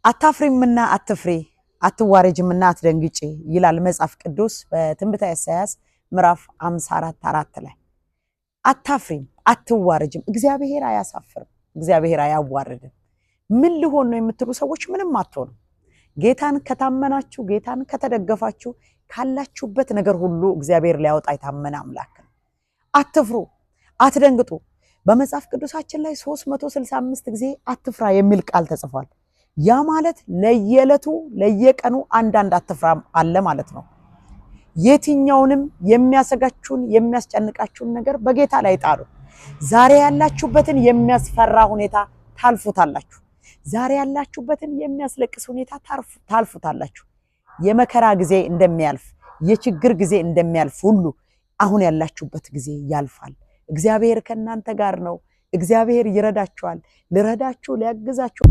አታፍሪምና አትፍሪ አትዋረጅምና አትደንግጪ ይላል መጽሐፍ ቅዱስ በትንቢተ ኢሳይያስ ምዕራፍ 54:4 ላይ። አታፍሪም አትዋረጅም። እግዚአብሔር አያሳፍርም፣ እግዚአብሔር አያዋርድም። ምን ሊሆን ነው የምትሉ ሰዎች ምንም አትሆኑ። ጌታን ከታመናችሁ፣ ጌታን ከተደገፋችሁ ካላችሁበት ነገር ሁሉ እግዚአብሔር ሊያወጣ የታመነ አምላክ ነው። አትፍሩ አትደንግጡ። በመጽሐፍ ቅዱሳችን ላይ 365 ጊዜ አትፍራ የሚል ቃል ተጽፏል። ያ ማለት ለየዕለቱ ለየቀኑ አንዳንድ አትፍራ አለ ማለት ነው። የትኛውንም የሚያሰጋችሁን የሚያስጨንቃችሁን ነገር በጌታ ላይ ጣሉ። ዛሬ ያላችሁበትን የሚያስፈራ ሁኔታ ታልፉታላችሁ። ዛሬ ያላችሁበትን የሚያስለቅስ ሁኔታ ታልፉታላችሁ። የመከራ ጊዜ እንደሚያልፍ፣ የችግር ጊዜ እንደሚያልፍ ሁሉ አሁን ያላችሁበት ጊዜ ያልፋል። እግዚአብሔር ከእናንተ ጋር ነው። እግዚአብሔር ይረዳችኋል። ልረዳችሁ ሊያግዛችሁ